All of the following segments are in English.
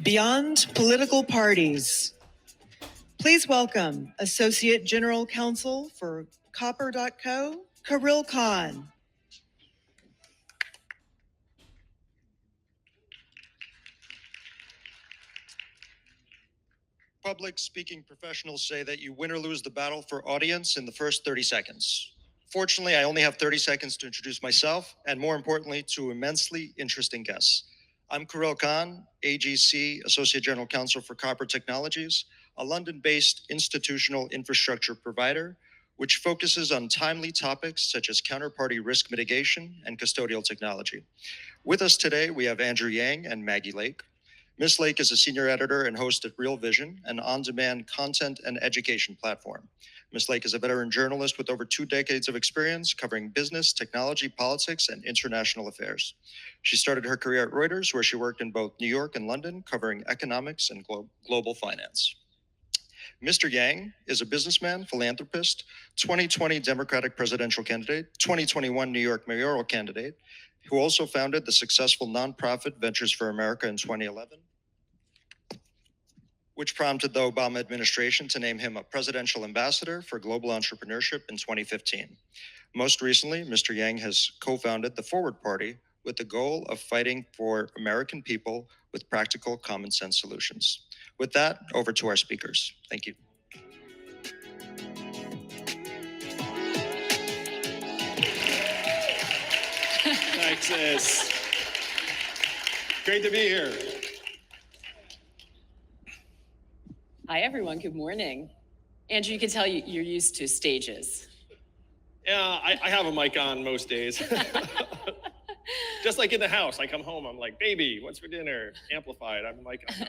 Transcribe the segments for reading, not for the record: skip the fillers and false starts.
Beyond Political Parties. Please welcome Associate General Counsel for Copper.co, Kirill Khan. Public speaking professionals say that you win or lose the battle for audience in the first 30 seconds. Fortunately, I only have 30 seconds to introduce myself and, more importantly, two immensely interesting guests. I'm Kirill Khan, AGC, Associate General Counsel for Copper Technologies, a London-based institutional infrastructure provider which focuses on timely topics such as counterparty risk mitigation and custodial technology. With us today, we have Andrew Yang and Maggie Lake. Ms. Lake is a senior editor and host at Real Vision, an on-demand content and education platform. Ms. Lake is a veteran journalist with over 2 decades of experience covering business, technology, politics, and international affairs. She started her career at Reuters, where she worked in both New York and London, covering economics and global finance. Mr. Yang is a businessman, philanthropist, 2020 Democratic presidential candidate, 2021 New York mayoral candidate, who also founded the successful nonprofit Ventures for America in 2011, which prompted the Obama administration to name him a presidential ambassador for global entrepreneurship in 2015. Most recently, Mr. Yang has co-founded the Forward Party with the goal of fighting for American people with practical common sense solutions. With that, over to our speakers. Thank you. Texas. Great to be here. Hi, everyone. Good morning. Andrew, you can tell you're used to stages. Yeah, I have a mic on most days. Just like in the house, I come home, I'm like, baby, what's for dinner? Amplified, I'm mic on.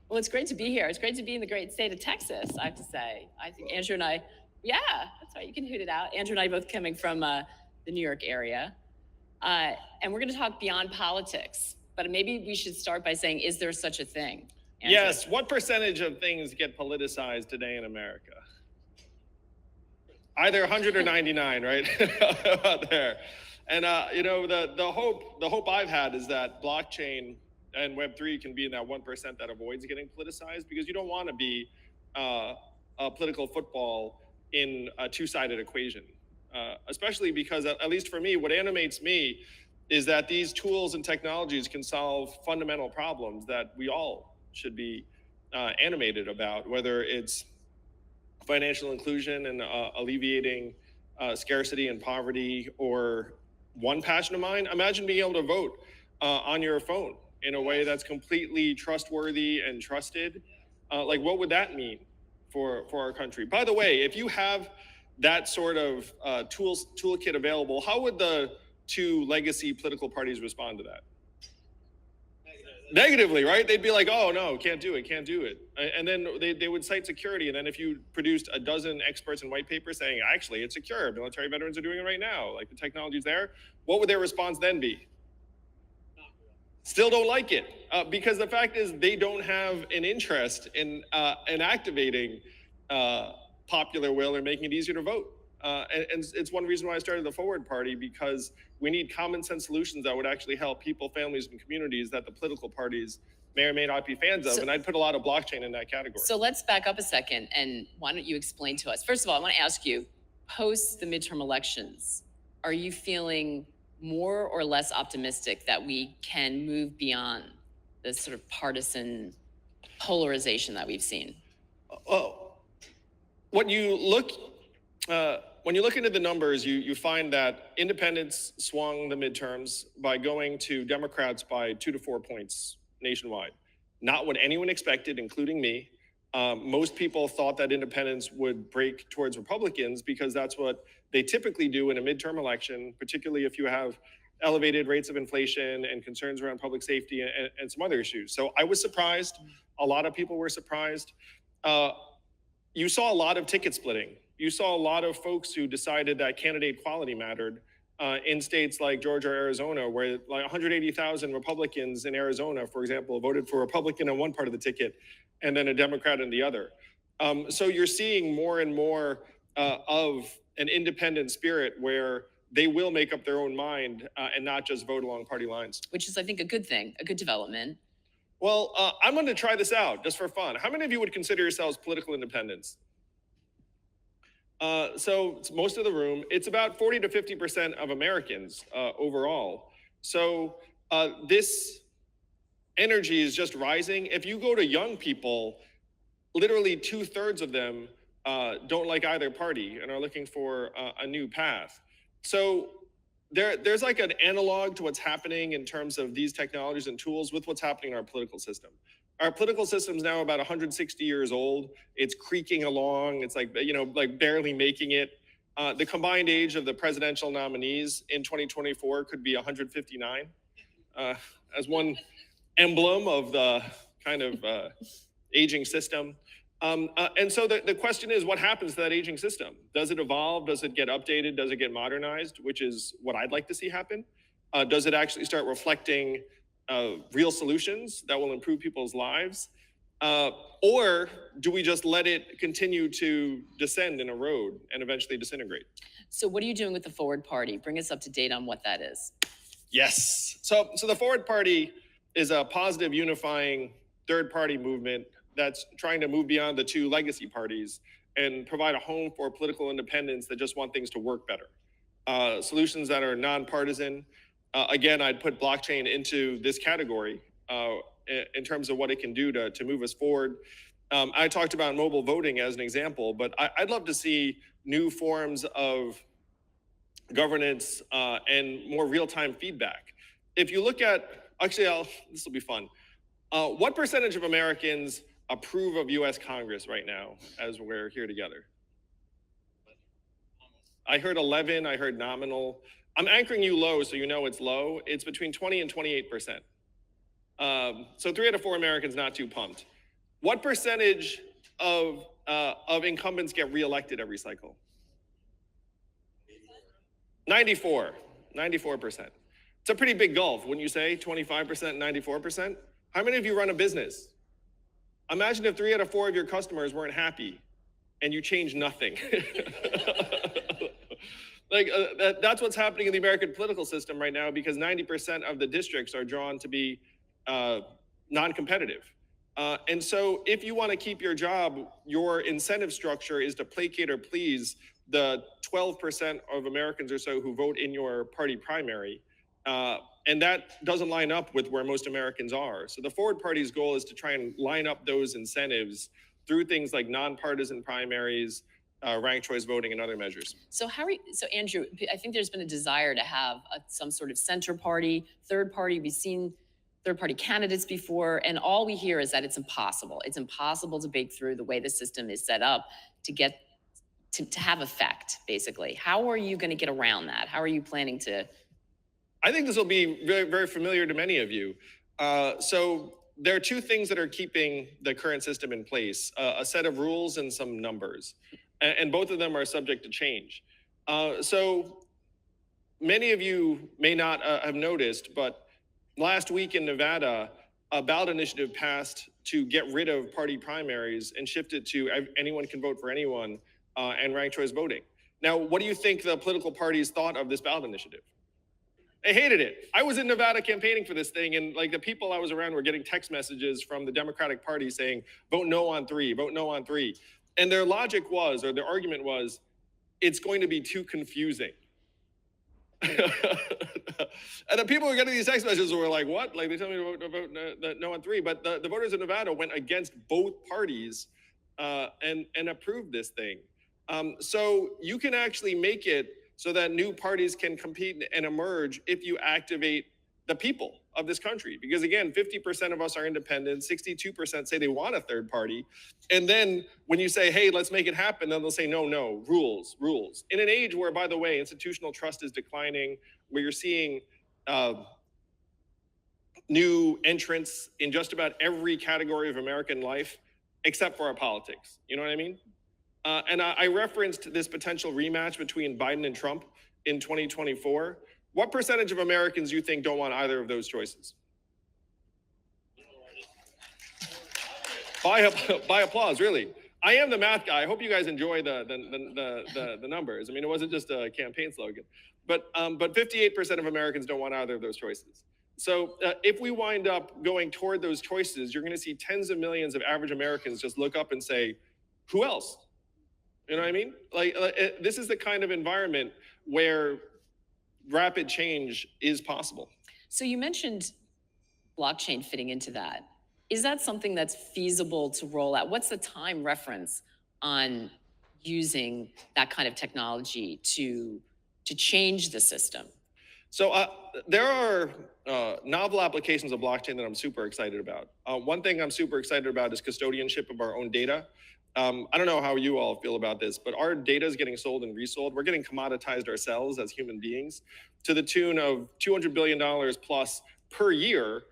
Well, it's great to be here. It's great to be in the great state of Texas, I have to say. I think Andrew and I, yeah, that's right, you can hoot it out. Andrew and I both coming from the New York area. And we're gonna talk beyond politics, but maybe we should start by saying, is there such a thing? Andrew? Yes, what percentage of things get politicized today in America? Either 100 or 99, right? Out there. And you know, the hope I've had is that blockchain and Web3 can be in that 1% that avoids getting politicized, because you don't want to be a political football in a two-sided equation. Especially because, at least for me, what animates me is that these tools and technologies can solve fundamental problems that we all should be animated about, whether it's financial inclusion and alleviating scarcity and poverty, or one passion of mine, imagine being able to vote on your phone in a way that's completely trustworthy and trusted. Like, what would that mean for our country? By the way, if you have that sort of toolkit available, how would the two legacy political parties respond to that? Negatively, right? They'd be like, oh no, can't do it. And then they would cite security. And then if you produced a dozen experts and white papers saying, actually, it's secure, military veterans are doing it right now, like the technology's there, what would their response then be? Still don't like it, because the fact is they don't have an interest in activating popular will or making it easier to vote. And it's one reason why I started the Forward Party, because we need common sense solutions that would actually help people, families, and communities that the political parties may or may not be fans of. And I'd put a lot of blockchain in that category. So let's back up a second, and why don't you explain to us? First of all, I want to ask you, post the midterm elections, are you feeling more or less optimistic that we can move beyond this sort of partisan polarization that we've seen? When you look into the numbers, you find that independents swung the midterms by going to Democrats by 2 to 4 points nationwide. Not what anyone expected, including me. Most people thought that independents would break towards Republicans, because that's what they typically do in a midterm election, particularly if you have elevated rates of inflation and concerns around public safety and some other issues. So I was surprised. A lot of people were surprised. You saw a lot of ticket splitting. You saw a lot of folks who decided that candidate quality mattered in states like Georgia or Arizona, where like 180,000 Republicans in Arizona, for example, voted for a Republican on one part of the ticket and then a Democrat in the other. So you're seeing more and more of an independent spirit where they will make up their own mind and not just vote along party lines. Which is, I think, a good thing, a good development. Well, I'm going to try this out just for fun. How many of you would consider yourselves political independents? So it's most of the room. It's about 40 to 50% of Americans overall. So this energy is just rising. If you go to young people, literally 2/3 of them don't like either party and are looking for a new path. So there's like an analog to what's happening in terms of these technologies and tools with what's happening in our political system. Our political system is now about 160 years old. It's creaking along. It's like, like barely making it. The combined age of the presidential nominees in 2024 could be 159, as one emblem of the kind of aging system. And so the question is, what happens to that aging system? Does it evolve? Does it get updated? Does it get modernized? Which is what I'd like to see happen. Does it actually start reflecting real solutions that will improve people's lives? Or do we just let it continue to descend and erode and eventually disintegrate? So what are you doing with the Forward Party? Bring us up to date on what that is. Yes. So the Forward Party is a positive, unifying third-party movement that's trying to move beyond the two legacy parties and provide a home for political independents that just want things to work better. Solutions that are nonpartisan. Again, I'd put blockchain into this category in terms of what it can do to move us forward. I talked about mobile voting as an example, but I'd love to see new forms of governance and more real-time feedback. If you look at, actually, this will be fun. What percentage of Americans approve of US Congress right now as we're here together? I heard 11, I heard nominal. I'm anchoring you low, so you know it's low. It's between 20 and 28%. So 3 out of 4 Americans not too pumped. What percentage of incumbents get reelected every cycle? 94%. It's a pretty big gulf, wouldn't you say? 25% and 94%? How many of you run a business? Imagine if 3 out of 4 of your customers weren't happy and you changed nothing. That's what's happening in the American political system right now, because 90% of the districts are drawn to be non-competitive. And so if you want to keep your job, your incentive structure is to placate or please the 12% of Americans or so who vote in your party primary. And that doesn't line up with where most Americans are. So the Forward Party's goal is to try and line up those incentives through things like nonpartisan primaries, ranked choice voting, and other measures. So Andrew, I think there's been a desire to have some sort of center party, third party. We've seen third party candidates before, and all we hear is that it's impossible. It's impossible to break through the way the system is set up to get to have effect, basically. How are you going to get around that? How are you planning to? I think this will be very, very familiar to many of you. So there are two things that are keeping the current system in place, a set of rules and some numbers. And both of them are subject to change. So many of you may not have noticed, but last week in Nevada, a ballot initiative passed to get rid of party primaries and shift it to anyone can vote for anyone and ranked choice voting. Now, what do you think the political parties thought of this ballot initiative? They hated it. I was in Nevada campaigning for this thing, and like the people I was around were getting text messages from the Democratic Party saying, vote no on 3, vote no on 3. And their logic was, or their argument was, it's going to be too confusing. And the people who were getting these text messages were like, what? Like they told me to vote no on 3. But the voters in Nevada went against both parties and approved this thing. So you can actually make it so that new parties can compete and emerge if you activate the people of this country. Because again, 50% of us are independent, 62% say they want a third party. And then when you say, hey, let's make it happen, then they'll say, no, rules. In an age where, by the way, institutional trust is declining, where you're seeing new entrants in just about every category of American life, except for our politics. You know what I mean? And I referenced this potential rematch between Biden and Trump in 2024. What percentage of Americans do you think don't want either of those choices? By applause, really. I am the math guy. I hope you guys enjoy the numbers. I mean, it wasn't just a campaign slogan. But 58% of Americans don't want either of those choices. So if we wind up going toward those choices, you're going to see tens of millions of average Americans just look up and say, who else? You know what I mean? This is the kind of environment where rapid change is possible. So you mentioned blockchain fitting into that. Is that something that's feasible to roll out? What's the time reference on using that kind of technology to change the system? So there are novel applications of blockchain that I'm super excited about. One thing I'm super excited about is custodianship of our own data. I don't know how you all feel about this, but our data is getting sold and resold. We're getting commoditized ourselves as human beings to the tune of $200 billion plus per year,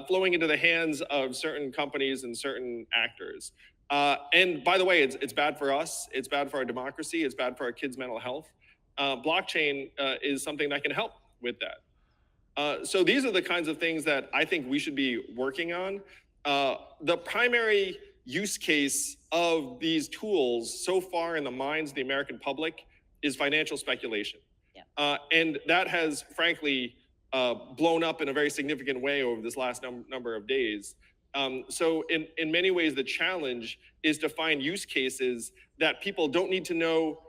flowing into the hands of certain companies and certain actors. And by the way, it's bad for us. It's bad for our democracy. It's bad for our kids' mental health. Blockchain is something that can help with that. So these are the kinds of things that I think we should be working on. The primary use case of these tools so far in the minds of the American public is financial speculation. Yeah. And that has, frankly, blown up in a very significant way over this last number of days. So in many ways, the challenge is to find use cases that people don't need to know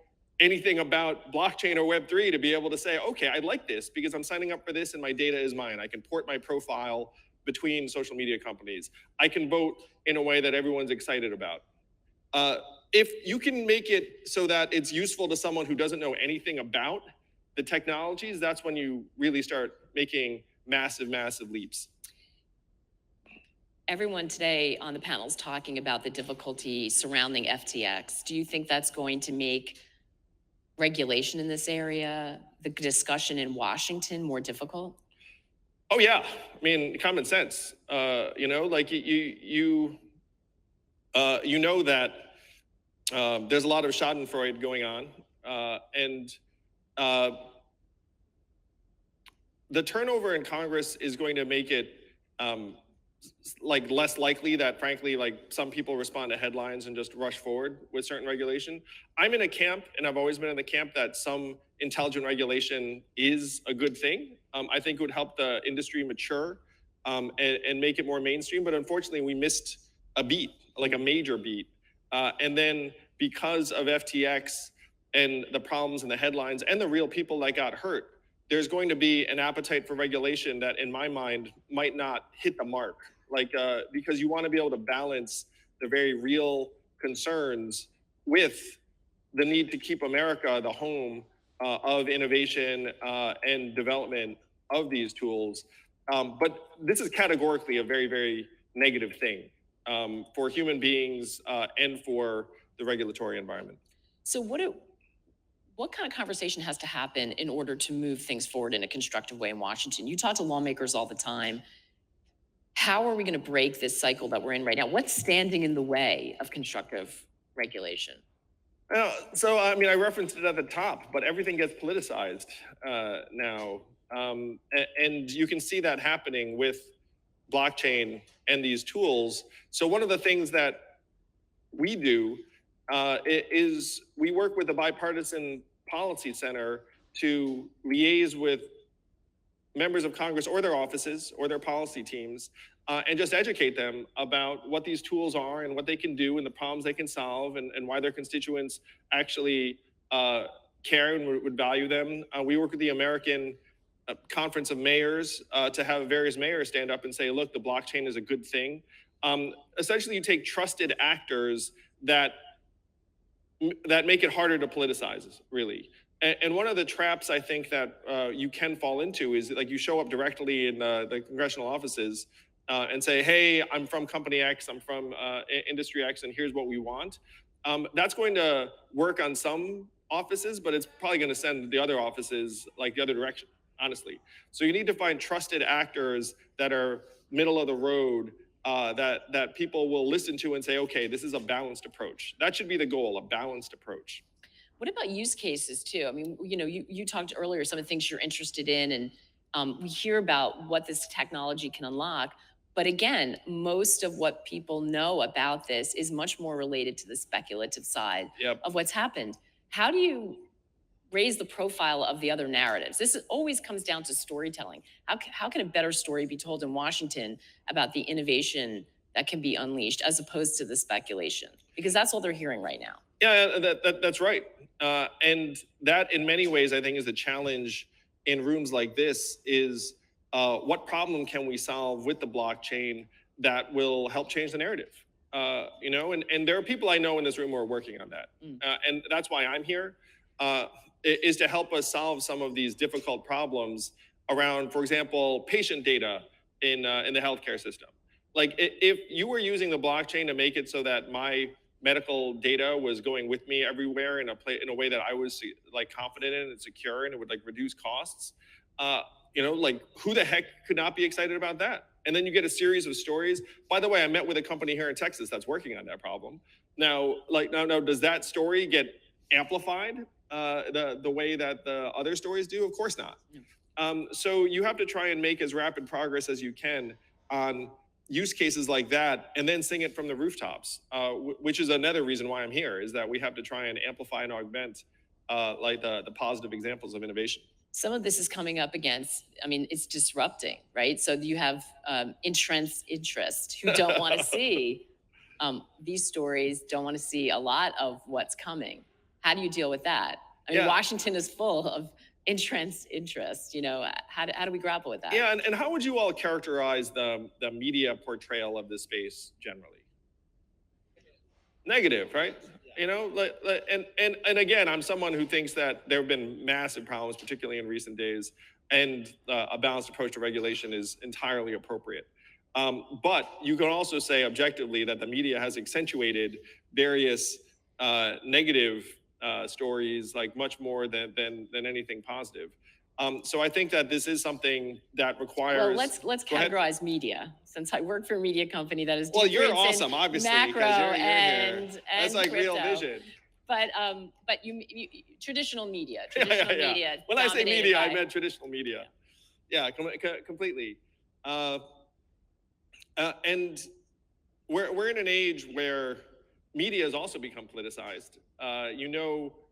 anything about blockchain or Web3 to be able to say, okay, I like this because I'm signing up for this and my data is mine. I can port my profile between social media companies. I can vote in a way that everyone's excited about. If you can make it so that it's useful to someone who doesn't know anything about the technologies, that's when you really start making massive, massive leaps. Everyone today on the panel is talking about the difficulty surrounding FTX. Do you think that's going to make regulation in this area, the discussion in Washington, more difficult? Oh yeah, I mean, common sense. You know, like you know that there's a lot of Schadenfreude going on, and the turnover in Congress is going to make it like less likely that, frankly, like some people respond to headlines and just rush forward with certain regulation. I'm in a camp, and I've always been in the camp that some intelligent regulation is a good thing. I think it would help the industry mature and make it more mainstream. But unfortunately, we missed a beat, like a major beat. And then because of FTX and the problems and the headlines and the real people that got hurt, there's going to be an appetite for regulation that, in my mind, might not hit the mark. Like, because you want to be able to balance the very real concerns with the need to keep America the home of innovation and development of these tools. But this is categorically a very, very negative thing for human beings and for the regulatory environment. So what kind of conversation has to happen in order to move things forward in a constructive way in Washington? You talk to lawmakers all the time. How are we going to break this cycle that we're in right now? What's standing in the way of constructive regulation? So, I mean, I referenced it at the top, but everything gets politicized now. And you can see that happening with blockchain and these tools. So one of the things that we do is we work with the Bipartisan Policy Center to liaise with members of Congress or their offices or their policy teams and just educate them about what these tools are and what they can do and the problems they can solve and why their constituents actually care and would value them. We work with the American Conference of Mayors to have various mayors stand up and say, look, the blockchain is a good thing. Essentially, you take trusted actors that make it harder to politicize, really. And one of the traps I think that you can fall into is like you show up directly in the congressional offices and say, hey, I'm from company X, I'm from industry X, and here's what we want. That's going to work on some offices, but it's probably going to send the other offices like the other direction, honestly. So you need to find trusted actors that are middle of the road that people will listen to and say, okay, this is a balanced approach. That should be the goal, a balanced approach. What about use cases too? I mean, you know, you talked earlier, some of the things you're interested in, and we hear about what this technology can unlock. But again, most of what people know about this is much more related to the speculative side of what's happened. How do you raise the profile of the other narratives. This always comes down to storytelling. How can a better story be told in Washington about the innovation that can be unleashed as opposed to the speculation? Because that's all they're hearing right now. Yeah, that's right. And that in many ways, I think, is the challenge in rooms like this is what problem can we solve with the blockchain that will help change the narrative? And there are people I know in this room who are working on that. And that's why I'm here, is to help us solve some of these difficult problems around, for example, patient data in the healthcare system. Like if you were using the blockchain to make it so that my medical data was going with me everywhere in a way that I was like confident in and secure, and it would like reduce costs, like who the heck could not be excited about that? And then you get a series of stories. By the way, I met with a company here in Texas that's working on that problem. Now, does that story get amplified the way that the other stories do? Of course not. So you have to try and make as rapid progress as you can on use cases like that, and then sing it from the rooftops, which is another reason why I'm here, is that we have to try and amplify and augment like the positive examples of innovation. Some of this is coming up against, it's disrupting, right? So you have entrenched interest who don't want to see these stories, don't want to see a lot of what's coming. How do you deal with that? Washington is full of entrenched interest. How do we grapple with that? Yeah, and how would you all characterize the media portrayal of this space generally? Negative, right? And again, I'm someone who thinks that there have been massive problems, particularly in recent days, and a balanced approach to regulation is entirely appropriate. But you can also say objectively that the media has accentuated various negative stories, like much more than anything positive. So I think that this is something that requires. Well, let's categorize media, since I work for a media company that is. Well, you're awesome, obviously, macro you're and here. That's like crypto. real vision. But you traditional media. Media. When I say media, I meant traditional media. Yeah, completely. And we're in an age where media has also become politicized.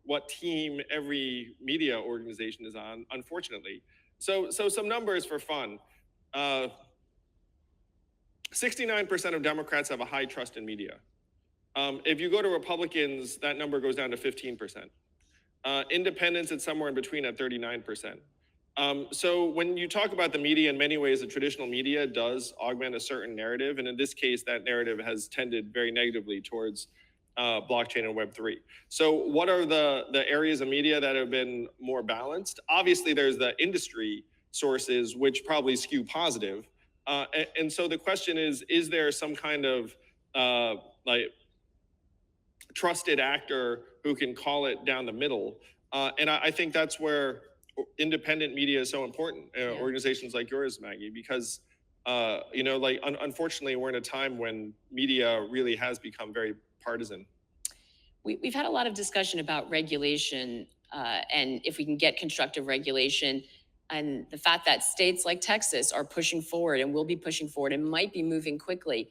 What team every media organization is on, unfortunately. So some numbers for fun. 69% of Democrats have a high trust in media. If you go to Republicans, that number goes down to 15%. Independents, it's somewhere in between at 39%. So when you talk about the media, in many ways, the traditional media does augment a certain narrative. And in this case, that narrative has tended very negatively towards blockchain and Web3. So what are the areas of media that have been more balanced? Obviously, there's the industry sources, which probably skew positive. And so the question is there some kind of like trusted actor who can call it down the middle? And I think that's where independent media is so important, organizations like yours, Maggie, because unfortunately, we're in a time when media really has become very partisan. We've had a lot of discussion about regulation and if we can get constructive regulation, and the fact that states like Texas are pushing forward and will be pushing forward and might be moving quickly.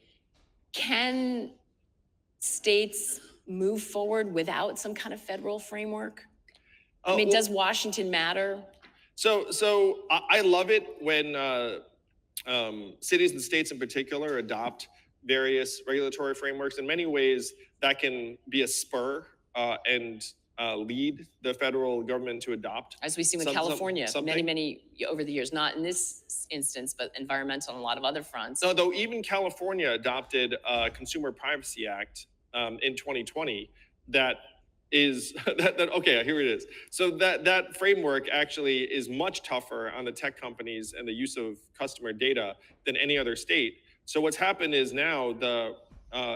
Can states move forward without some kind of federal framework? Does Washington matter? So I love it when cities and states in particular adopt various regulatory frameworks. In many ways, that can be a spur and lead the federal government to adopt. As we've seen with California, many over the years, not in this instance, but environmental and a lot of other fronts. No, though even California adopted a Consumer Privacy Act in 2020 that is okay, here it is. So that framework actually is much tougher on the tech companies and the use of customer data than any other state. So what's happened is now the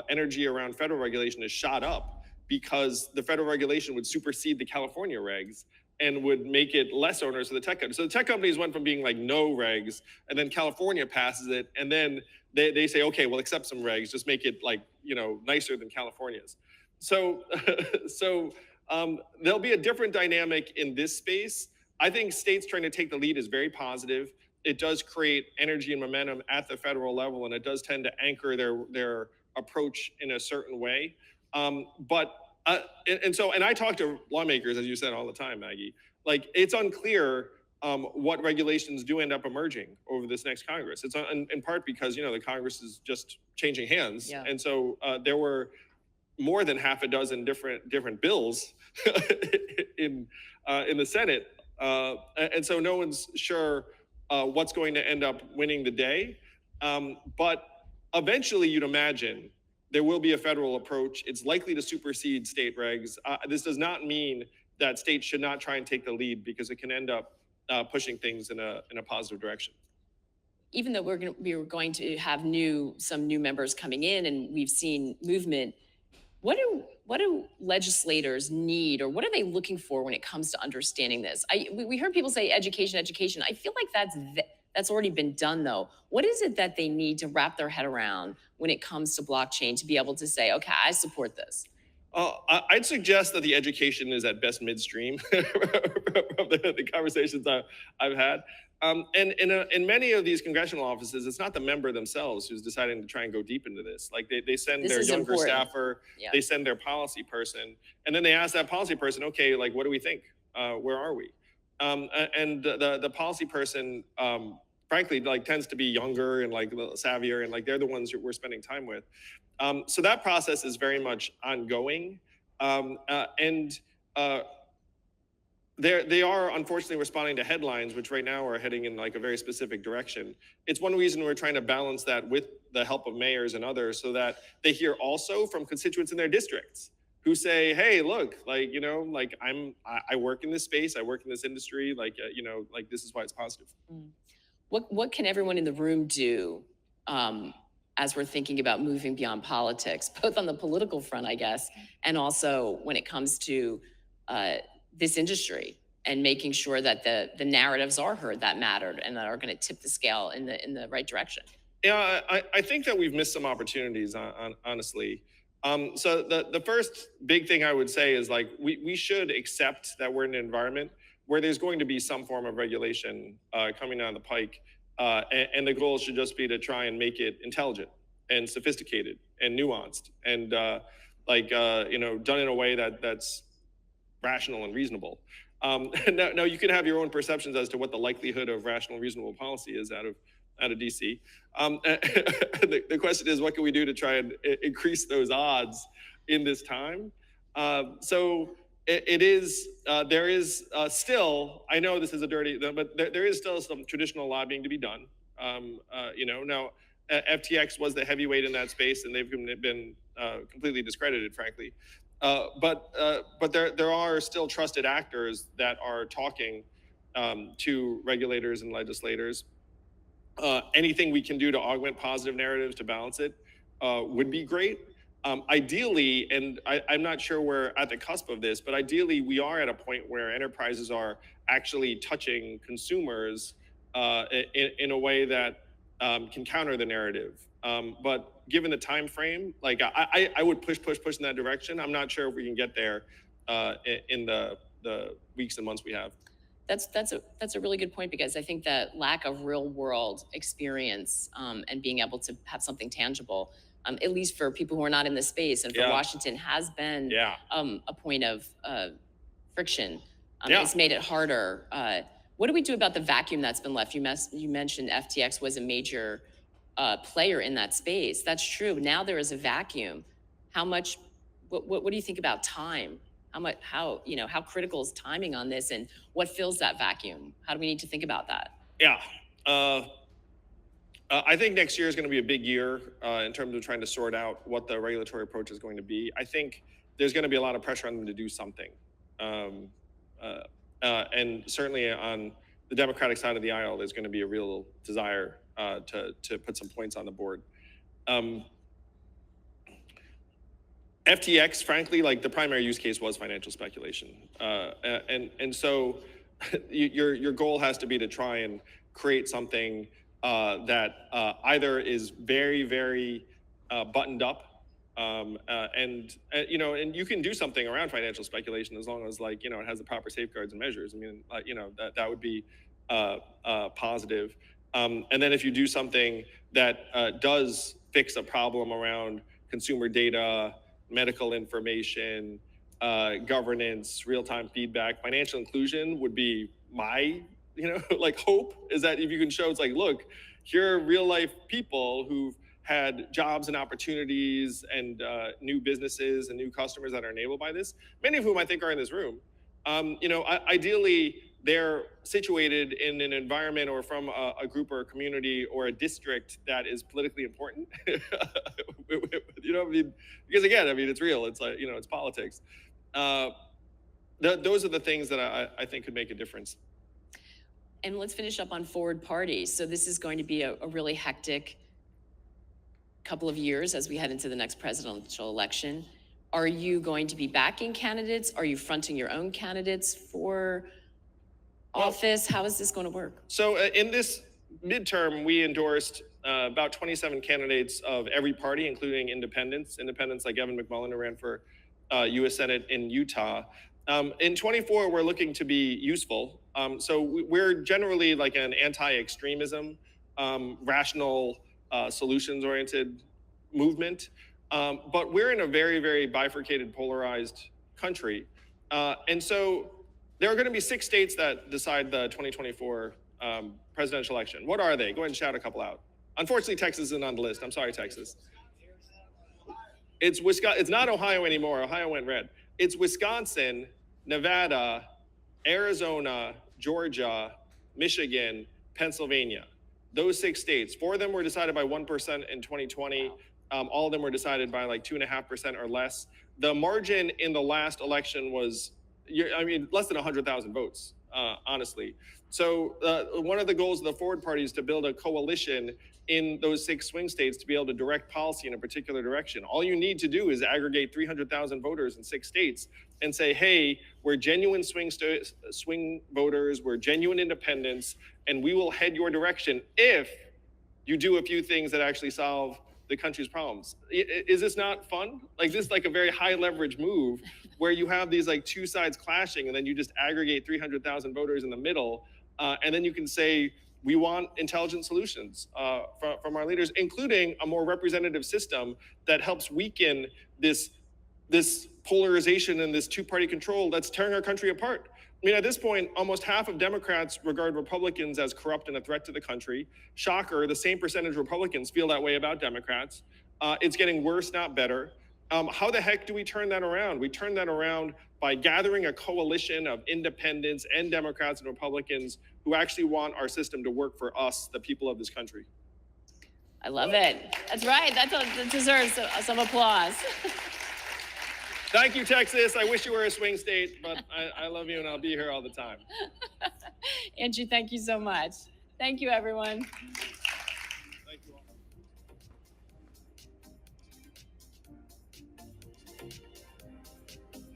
energy around federal regulation is shot up because the federal regulation would supersede the California regs and would make it less onerous for the tech companies. So the tech companies went from being like no regs, and then California passes it, and then they say, okay, we'll accept some regs, just make it like, nicer than California's. So there'll be a different dynamic in this space. I think states trying to take the lead is very positive. It does create energy and momentum at the federal level, and it does tend to anchor their approach in a certain way. And I talk to lawmakers, as you said, all the time, Maggie. like it's unclear what regulations do end up emerging over this next Congress. It's in part because the Congress is just changing hands, Yeah. and so there were more than half a dozen different bills in the Senate, and so no one's sure what's going to end up winning the day. But eventually, you'd imagine there will be a federal approach. It's likely to supersede state regs. This does not mean that states should not try and take the lead, because it can end up pushing things in a positive direction. Even though we're going to have some new members coming in, and we've seen movement, what do legislators need, or what are they looking for when it comes to understanding this? We heard people say education. I feel like that's already been done, though. What is it that they need to wrap their head around when it comes to blockchain to be able to say, okay, I support this? I'd suggest that the education is at best midstream from the conversations I've had. And in many of these congressional offices, it's not the member themselves who's deciding to try and go deep into this. Like they send their younger staffer, they send their policy person, and then they ask that policy person, okay, like, what do we think? Where are we? And the policy person, frankly, like tends to be younger and like a little savvier, and like they're the ones we're spending time with. So that process is very much ongoing, and they are unfortunately responding to headlines, which right now are heading in like a very specific direction. It's one reason we're trying to balance that with the help of mayors and others, so that they hear also from constituents in their districts who say, hey, look, like, like I work in this space, I work in this industry, like, like this is why it's positive. What can everyone in the room do as we're thinking about moving beyond politics, both on the political front, I guess, and also when it comes to this industry and making sure that the narratives are heard that mattered and that are going to tip the scale in the right direction? Yeah, I think that we've missed some opportunities, honestly. So the first big thing I would say is like we should accept that we're in an environment where there's going to be some form of regulation coming down the pike, and the goal should just be to try and make it intelligent and sophisticated and nuanced and done in a way that's rational and reasonable. Now you can have your own perceptions as to what the likelihood of rational, reasonable policy is out of DC. The question is, what can we do to try and increase those odds in this time? So there is still, I know this is a dirty, but there is still some traditional lobbying to be done. Now FTX was the heavyweight in that space, and they've been completely discredited, frankly. But there are still trusted actors that are talking to regulators and legislators. Anything we can do to augment positive narratives to balance it would be great. Ideally, and I'm not sure we're at the cusp of this, but ideally we are at a point where enterprises are actually touching consumers in a way that can counter the narrative. But given the time frame, like I would push in that direction. I'm not sure if we can get there in the weeks and months we have. That's a really good point, because I think that lack of real world experience and being able to have something tangible, at least for people who are not in the space, and for Washington, has been a point of friction. It's made it harder. What do we do about the vacuum that's been left? You mentioned FTX was a major player in that space. That's true. Now there is a vacuum. What do you think about time? How critical is timing on this, and what fills that vacuum? How do we need to think about that? Yeah. I think next year is going to be a big year in terms of trying to sort out what the regulatory approach is going to be. I think there's going to be a lot of pressure on them to do something. And certainly on the Democratic side of the aisle, there's going to be a real desire to put some points on the board. FTX, frankly, like the primary use case was financial speculation. And so your goal has to be to try and create something that either is very, very buttoned up, and you can do something around financial speculation as long as it has the proper safeguards and measures. I mean, that would be positive. And then if you do something that does fix a problem around consumer data, medical information, governance, real-time feedback. Financial inclusion would be my, like hope, is that if you can show, it's like, look, here are real life people who've had jobs and opportunities and new businesses and new customers that are enabled by this, many of whom I think are in this room. Ideally, they're situated in an environment or from a group or a community or a district that is politically important. Because again, it's real. It's like, it's politics. Those are the things that I think could make a difference. And let's finish up on forward parties. So this is going to be a really hectic couple of years as we head into the next presidential election. Are you going to be backing candidates? Are you fronting your own candidates for office? How is this going to work? So in this midterm, we endorsed about 27 candidates of every party, including independents like Evan McMullin, who ran for U.S. Senate in Utah. In 24, we're looking to be useful. So we're generally like an anti-extremism, rational, solutions-oriented movement. But we're in a very, very bifurcated, polarized country. And so there are going to be 6 states that decide the 2024 presidential election. What are they? Go ahead and shout a couple out. Unfortunately, Texas isn't on the list. I'm sorry, Texas. It's Wisconsin. It's not Ohio anymore. Ohio went red. It's Wisconsin, Nevada, Arizona, Georgia, Michigan, Pennsylvania. Those 6 states. 4 of them were decided by 1% in 2020. All of them were decided by like 2.5% or less. The margin in the last election was, less than 100,000 votes, honestly. So one of the goals of the forward party is to build a coalition in those 6 swing states to be able to direct policy in a particular direction. All you need to do is aggregate 300,000 voters in 6 states and say, hey, we're genuine swing voters, we're genuine independents, and we will head your direction if you do a few things that actually solve the country's problems. Is this not fun? Like, this is like a very high leverage move where you have these like 2 sides clashing, and then you just aggregate 300,000 voters in the middle, and then you can say, we want intelligent solutions from our leaders, including a more representative system that helps weaken this polarization and this 2-party control that's tearing our country apart. At this point, almost half of Democrats regard Republicans as corrupt and a threat to the country. Shocker, the same percentage of Republicans feel that way about Democrats. It's getting worse, not better. How the heck do we turn that around? We turn that around by gathering a coalition of independents and Democrats and Republicans who actually want our system to work for us, the people of this country. I love it. That's right. That deserves some applause. Thank you, Texas. I wish you were a swing state, but I love you and I'll be here all the time. Andrew, thank you so much. Thank you, everyone.